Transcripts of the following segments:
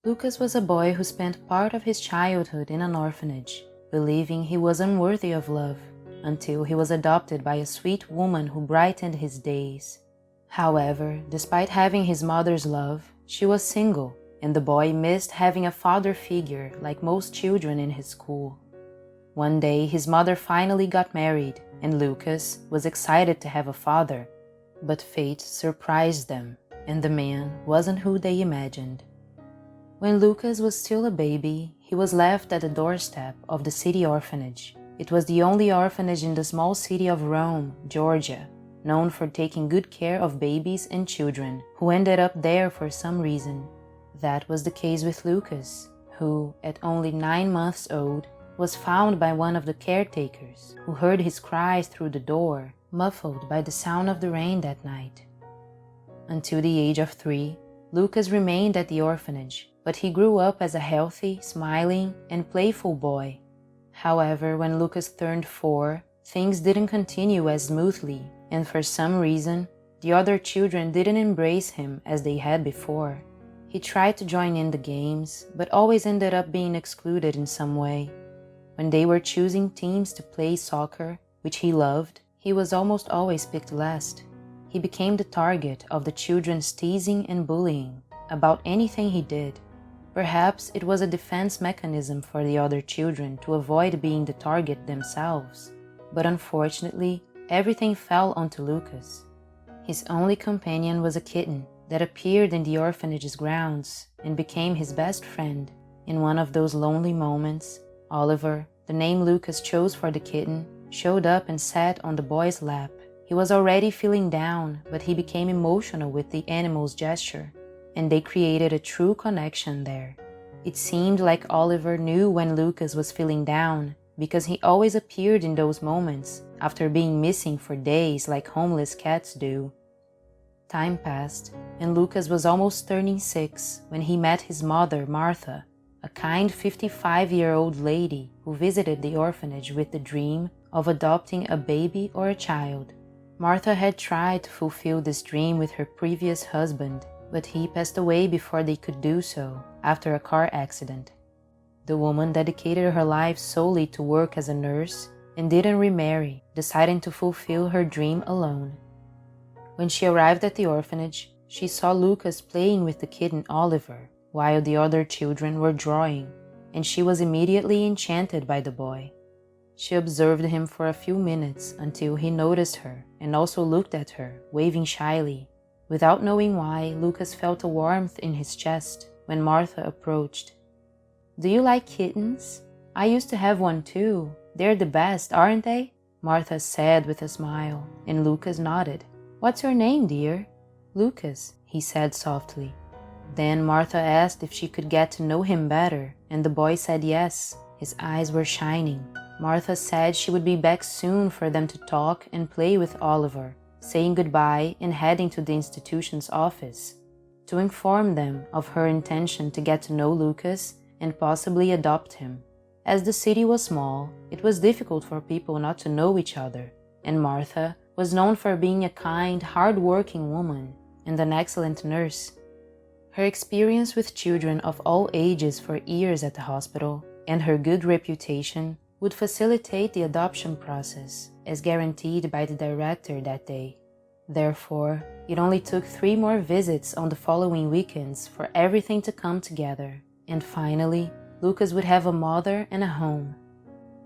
Lucas was a boy who spent part of his childhood in an orphanage, believing he was unworthy of love, until he was adopted by a sweet woman who brightened his days. However, despite having his mother's love, she was single, and the boy missed having a father figure like most children in his school. One day, his mother finally got married, and Lucas was excited to have a father. But fate surprised them, and the man wasn't who they imagined. When Lucas was still a baby, he was left at the doorstep of the city orphanage. It was the only orphanage in the small city of Rome, Georgia, known for taking good care of babies and children who ended up there for some reason. That was the case with Lucas, who, at only 9 months old, was found by one of the caretakers, who heard his cries through the door, muffled by the sound of the rain that night. Until the age of 3, Lucas remained at the orphanage, but he grew up as a healthy, smiling, and playful boy. However, when Lucas turned 4, things didn't continue as smoothly, and for some reason, the other children didn't embrace him as they had before. He tried to join in the games, but always ended up being excluded in some way. When they were choosing teams to play soccer, which he loved, he was almost always picked last. He became the target of the children's teasing and bullying about anything he did. Perhaps it was a defense mechanism for the other children to avoid being the target themselves. But unfortunately, everything fell onto Lucas. His only companion was a kitten that appeared in the orphanage's grounds and became his best friend. In one of those lonely moments, Oliver, the name Lucas chose for the kitten, showed up and sat on the boy's lap. He was already feeling down, but he became emotional with the animal's gesture, and they created a true connection there. It seemed like Oliver knew when Lucas was feeling down, because he always appeared in those moments after being missing for days like homeless cats do. Time passed, and Lucas was almost turning 6 when he met his mother, Martha, a kind 55-year-old lady who visited the orphanage with the dream of adopting a baby or a child. Martha had tried to fulfill this dream with her previous husband, but he passed away before they could do so after a car accident. The woman dedicated her life solely to work as a nurse and didn't remarry, deciding to fulfill her dream alone. When she arrived at the orphanage, she saw Lucas playing with the kitten Oliver, while the other children were drawing, and she was immediately enchanted by the boy. She observed him for a few minutes until he noticed her and also looked at her, waving shyly. Without knowing why, Lucas felt a warmth in his chest when Martha approached. "Do you like kittens? I used to have one too. They're the best, aren't they?" Martha said with a smile, and Lucas nodded. "What's your name, dear?" "Lucas," he said softly. Then Martha asked if she could get to know him better, and the boy said yes. His eyes were shining. Martha said she would be back soon for them to talk and play with Oliver, saying goodbye and heading to the institution's office to inform them of her intention to get to know Lucas and possibly adopt him. As the city was small, it was difficult for people not to know each other, and Martha was known for being a kind, hard-working woman and an excellent nurse. Her experience with children of all ages for years at the hospital and her good reputation would facilitate the adoption process, as guaranteed by the director that day. Therefore, it only took 3 more visits on the following weekends for everything to come together, and finally, Lucas would have a mother and a home.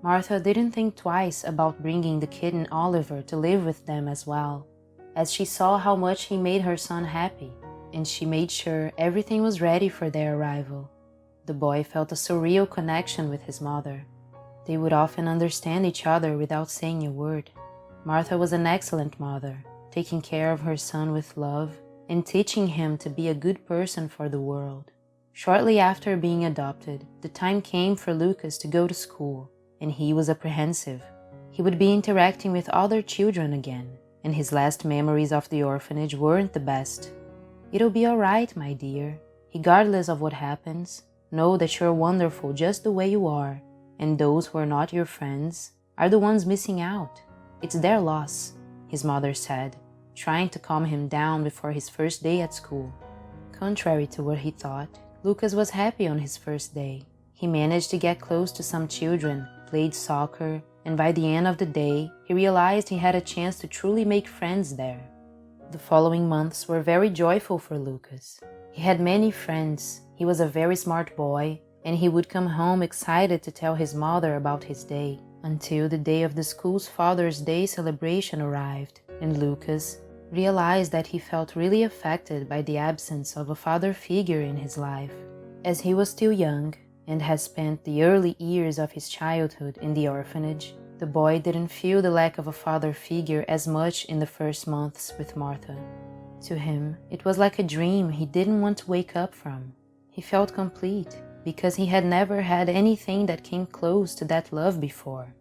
Martha didn't think twice about bringing the kitten Oliver to live with them as well, as she saw how much he made her son happy, and she made sure everything was ready for their arrival. The boy felt a surreal connection with his mother. They would often understand each other without saying a word. Martha was an excellent mother, taking care of her son with love and teaching him to be a good person for the world. Shortly after being adopted, the time came for Lucas to go to school, and he was apprehensive. He would be interacting with other children again, and his last memories of the orphanage weren't the best. "It'll be all right, my dear. Regardless of what happens, know that you're wonderful just the way you are, and those who are not your friends are the ones missing out. It's their loss," his mother said, trying to calm him down before his first day at school. Contrary to what he thought, Lucas was happy on his first day. He managed to get close to some children, played soccer, and by the end of the day, he realized he had a chance to truly make friends there. The following months were very joyful for Lucas. He had many friends, he was a very smart boy, and he would come home excited to tell his mother about his day, until the day of the school's Father's Day celebration arrived, and Lucas realized that he felt really affected by the absence of a father figure in his life. As he was still young, and had spent the early years of his childhood in the orphanage, the boy didn't feel the lack of a father figure as much in the first months with Martha. To him, it was like a dream he didn't want to wake up from. He felt complete, because he had never had anything that came close to that love before.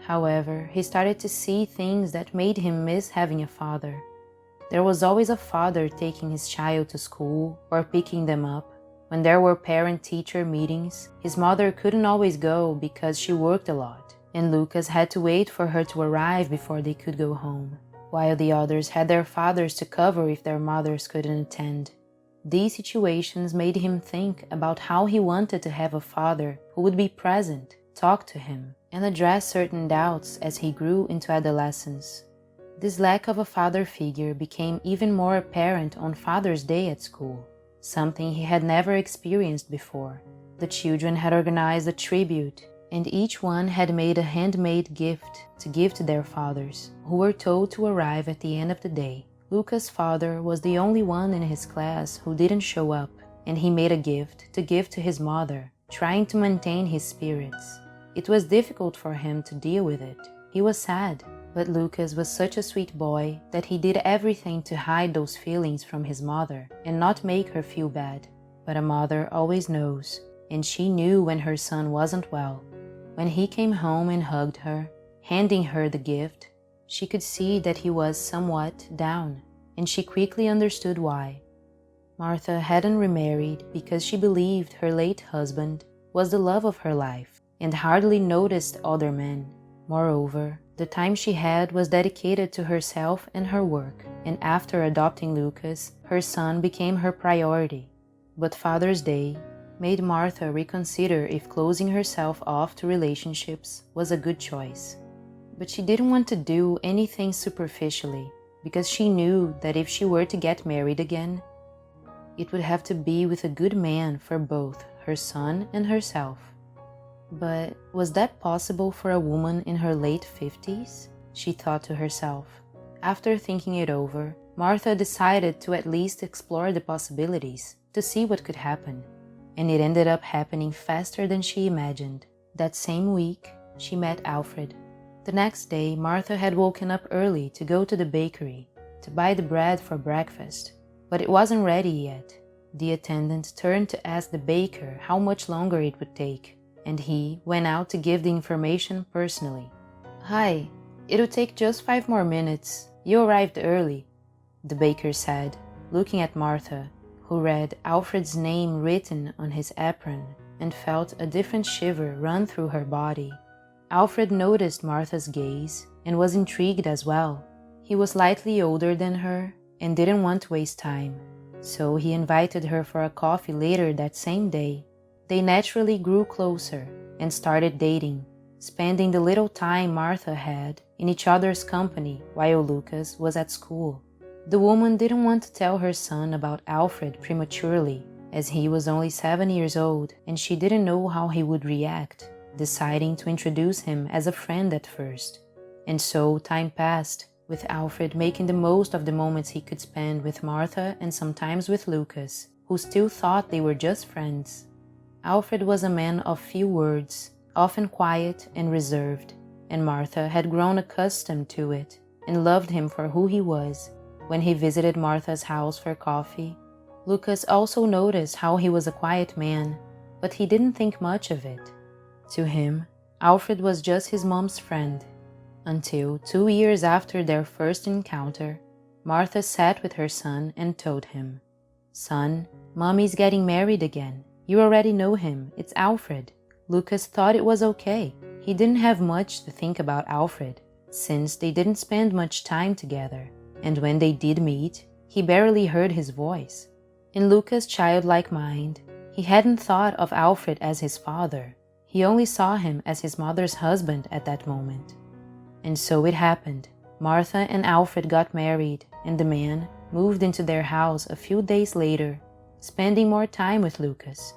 However, he started to see things that made him miss having a father. There was always a father taking his child to school or picking them up. When there were parent-teacher meetings, his mother couldn't always go because she worked a lot, and Lucas had to wait for her to arrive before they could go home, while the others had their fathers to cover if their mothers couldn't attend. These situations made him think about how he wanted to have a father who would be present, talk to him, and address certain doubts as he grew into adolescence. This lack of a father figure became even more apparent on Father's Day at school, something he had never experienced before. The children had organized a tribute, and each one had made a handmade gift to give to their fathers, who were told to arrive at the end of the day. Lucas' father was the only one in his class who didn't show up, and he made a gift to give to his mother, trying to maintain his spirits. It was difficult for him to deal with it. He was sad, but Lucas was such a sweet boy that he did everything to hide those feelings from his mother and not make her feel bad. But a mother always knows, and she knew when her son wasn't well. When he came home and hugged her, handing her the gift, she could see that he was somewhat down, and she quickly understood why. Martha hadn't remarried because she believed her late husband was the love of her life and hardly noticed other men. Moreover, the time she had was dedicated to herself and her work, and after adopting Lucas, her son became her priority. But Father's Day made Martha reconsider if closing herself off to relationships was a good choice. But she didn't want to do anything superficially, because she knew that if she were to get married again, it would have to be with a good man for both her son and herself. But was that possible for a woman in her late 50s? She thought to herself. After thinking it over, Martha decided to at least explore the possibilities, to see what could happen. And it ended up happening faster than she imagined. That same week, she met Alfred. The next day, Martha had woken up early to go to the bakery, to buy the bread for breakfast. But it wasn't ready yet. The attendant turned to ask the baker how much longer it would take, and he went out to give the information personally. "Hi, it'll take just 5 more minutes. You arrived early," the baker said, looking at Martha, who read Alfred's name written on his apron and felt a different shiver run through her body. Alfred noticed Martha's gaze and was intrigued as well. He was slightly older than her and didn't want to waste time, so he invited her for a coffee later that same day. They naturally grew closer and started dating, spending the little time Martha had in each other's company while Lucas was at school. The woman didn't want to tell her son about Alfred prematurely, as he was only 7 years old and she didn't know how he would react, deciding to introduce him as a friend at first. And so time passed, with Alfred making the most of the moments he could spend with Martha and sometimes with Lucas, who still thought they were just friends. Alfred was a man of few words, often quiet and reserved, and Martha had grown accustomed to it and loved him for who he was. When he visited Martha's house for coffee, Lucas also noticed how he was a quiet man, but he didn't think much of it. To him, Alfred was just his mom's friend, until 2 years after their first encounter, Martha sat with her son and told him, "Son, Mommy's getting married again. You already know him, it's Alfred." Lucas thought it was okay. He didn't have much to think about Alfred, since they didn't spend much time together, and when they did meet, he barely heard his voice. In Lucas' childlike mind, He hadn't thought of Alfred as his father. He only saw him as his mother's husband at that moment. And so it happened. Martha and Alfred got married, and the man moved into their house a few days later, spending more time with Lucas.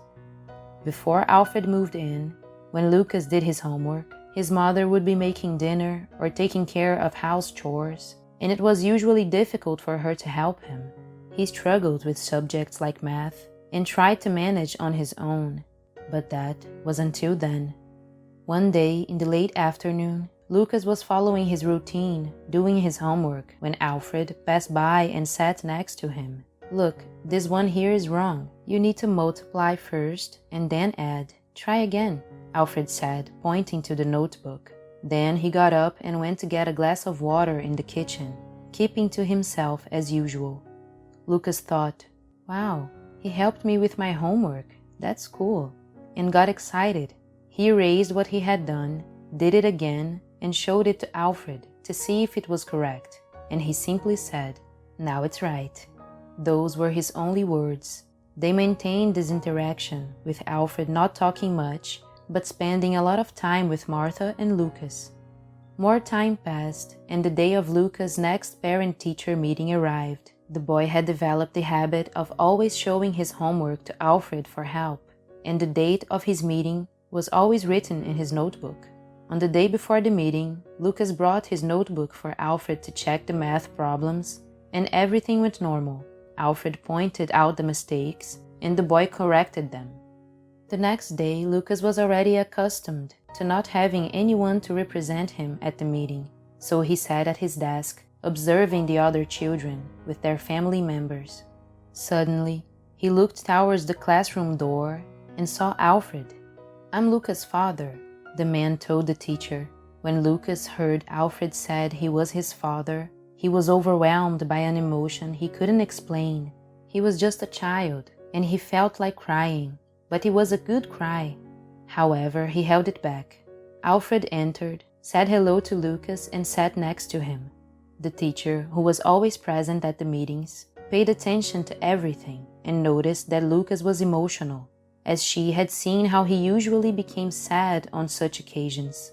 Before Alfred moved in, when Lucas did his homework, his mother would be making dinner or taking care of house chores, and it was usually difficult for her to help him. He struggled with subjects like math and tried to manage on his own, but that was until then. One day in the late afternoon, Lucas was following his routine, doing his homework, when Alfred passed by and sat next to him. "Look, this one here is wrong. You need to multiply first and then add. Try again," Alfred said, pointing to the notebook. Then he got up and went to get a glass of water in the kitchen, keeping to himself as usual. Lucas thought, "Wow, he helped me with my homework. That's cool," and got excited. He erased what he had done, did it again, and showed it to Alfred to see if it was correct, and he simply said, "Now it's right." Those were his only words. They maintained this interaction, with Alfred not talking much, but spending a lot of time with Martha and Lucas. More time passed, and the day of Lucas' next parent-teacher meeting arrived. The boy had developed the habit of always showing his homework to Alfred for help, and the date of his meeting was always written in his notebook. On the day before the meeting, Lucas brought his notebook for Alfred to check the math problems, and everything went normal. Alfred pointed out the mistakes, and the boy corrected them. The next day, Lucas was already accustomed to not having anyone to represent him at the meeting, so he sat at his desk, observing the other children with their family members. Suddenly, he looked towards the classroom door and saw Alfred. "I'm Lucas' father," the man told the teacher. When Lucas heard Alfred said he was his father, he was overwhelmed by an emotion he couldn't explain. He was just a child, and he felt like crying, but it was a good cry. However, he held it back. Alfred entered, said hello to Lucas, and sat next to him. The teacher, who was always present at the meetings, paid attention to everything and noticed that Lucas was emotional, as she had seen how he usually became sad on such occasions.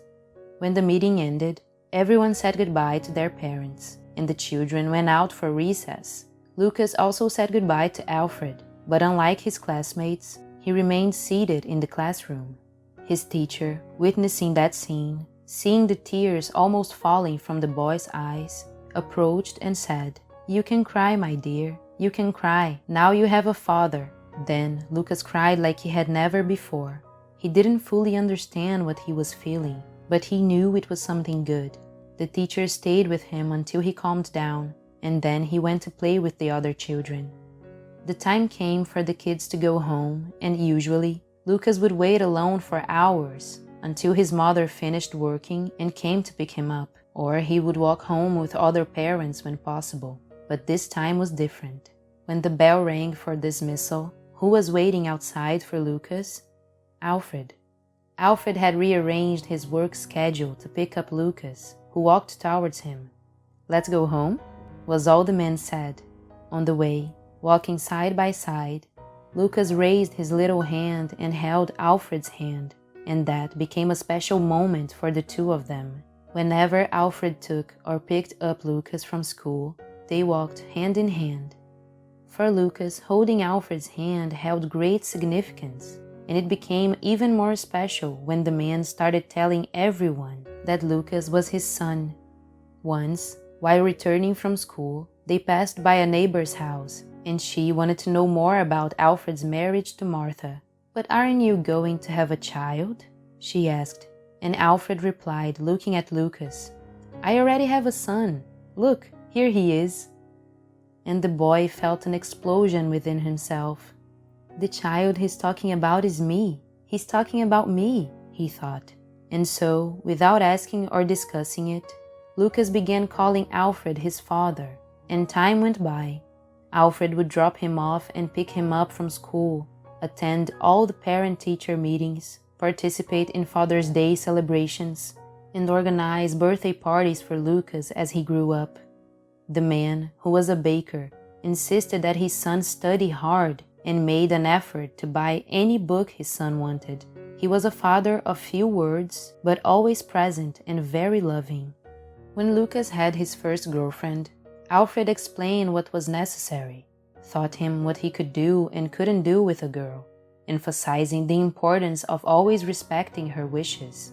When the meeting ended, everyone said goodbye to their parents, and the children went out for recess. Lucas also said goodbye to Alfred, but unlike his classmates, he remained seated in the classroom. His teacher, witnessing that scene, seeing the tears almost falling from the boy's eyes, approached and said, "You can cry, my dear. You can cry. Now you have a father." Then Lucas cried like he had never before. He didn't fully understand what he was feeling, but he knew it was something good. The teacher stayed with him until he calmed down, and then he went to play with the other children. The time came for the kids to go home, and usually Lucas would wait alone for hours until his mother finished working and came to pick him up, or he would walk home with other parents when possible. But this time was different. When the bell rang for dismissal, who was waiting outside for Lucas? Alfred. Alfred had rearranged his work schedule to pick up Lucas, who walked towards him. "Let's go home?" was all the man said. On the way, walking side by side, Lucas raised his little hand and held Alfred's hand, and that became a special moment for the two of them. Whenever Alfred took or picked up Lucas from school, they walked hand in hand. For Lucas, holding Alfred's hand held great significance, and it became even more special when the man started telling everyone that Lucas was his son. Once, while returning from school, they passed by a neighbor's house, and she wanted to know more about Alfred's marriage to Martha. "But aren't you going to have a child?" she asked, and Alfred replied, looking at Lucas, "I already have a son. Look, here he is." And the boy felt an explosion within himself. "The child he's talking about is me. He's talking about me," he thought. And so, without asking or discussing it, Lucas began calling Alfred his father, and time went by. Alfred would drop him off and pick him up from school, attend all the parent-teacher meetings, participate in Father's Day celebrations, and organize birthday parties for Lucas as he grew up. The man, who was a baker, insisted that his son study hard and made an effort to buy any book his son wanted. He was a father of few words, but always present and very loving. When Lucas had his first girlfriend, Alfred explained what was necessary, taught him what he could do and couldn't do with a girl, emphasizing the importance of always respecting her wishes.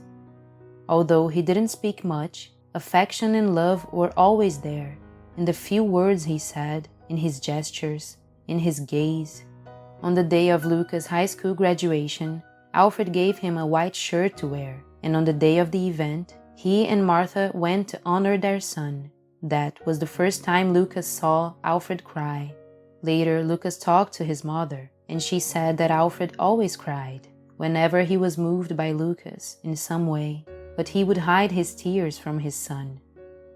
Although he didn't speak much, affection and love were always there, in the few words he said, in his gestures, in his gaze. On the day of Lucas' high school graduation, Alfred gave him a white shirt to wear, and on the day of the event, he and Martha went to honor their son. That was the first time Lucas saw Alfred cry. Later, Lucas talked to his mother, and she said that Alfred always cried whenever he was moved by Lucas in some way, but he would hide his tears from his son.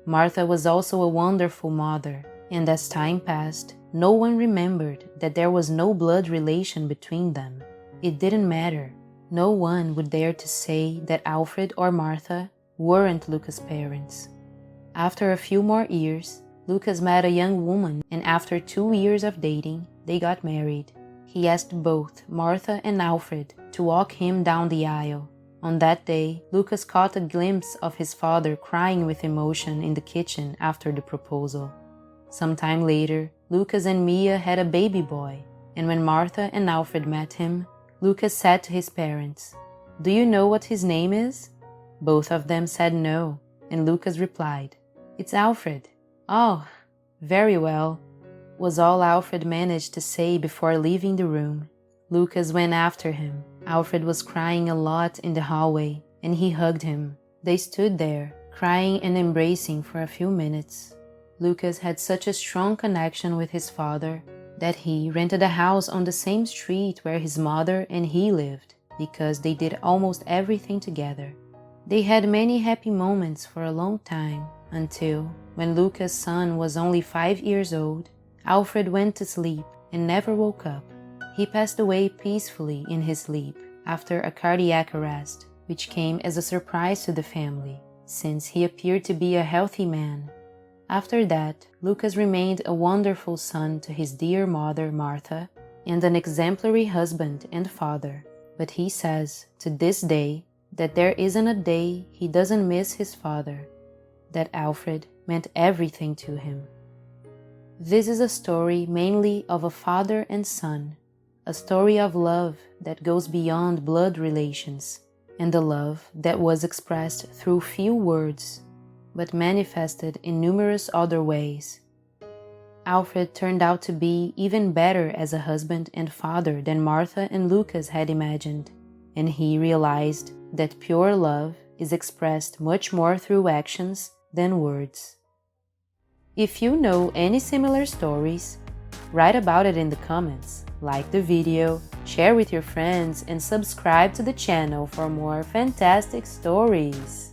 Martha was also a wonderful mother, and as time passed, no one remembered that there was no blood relation between them. It didn't matter. No one would dare to say that Alfred or Martha weren't Lucas' parents. After a few more years, Lucas met a young woman, and after 2 years of dating, they got married. He asked both Martha and Alfred to walk him down the aisle. On that day, Lucas caught a glimpse of his father crying with emotion in the kitchen after the proposal. Sometime later, Lucas and Mia had a baby boy, and when Martha and Alfred met him, Lucas said to his parents, "Do you know what his name is?" Both of them said no, and Lucas replied, "It's Alfred." "Oh, very well," was all Alfred managed to say before leaving the room. Lucas went after him. Alfred was crying a lot in the hallway, and he hugged him. They stood there, crying and embracing for a few minutes. Lucas had such a strong connection with his father that he rented a house on the same street where his mother and he lived, because they did almost everything together. They had many happy moments for a long time, until, when Lucas' son was only 5 years old, Alfred went to sleep and never woke up. He passed away peacefully in his sleep after a cardiac arrest, which came as a surprise to the family, since he appeared to be a healthy man. After that, Lucas remained a wonderful son to his dear mother Martha and an exemplary husband and father. But he says, to this day, that there isn't a day he doesn't miss his father, that Alfred meant everything to him. This is a story mainly of a father and son, a story of love that goes beyond blood relations, and a love that was expressed through few words, but manifested in numerous other ways. Alfred turned out to be even better as a husband and father than Martha and Lucas had imagined, and he realized that pure love is expressed much more through actions than words. If you know any similar stories, write about it in the comments, like the video, share with your friends, and subscribe to the channel for more fantastic stories.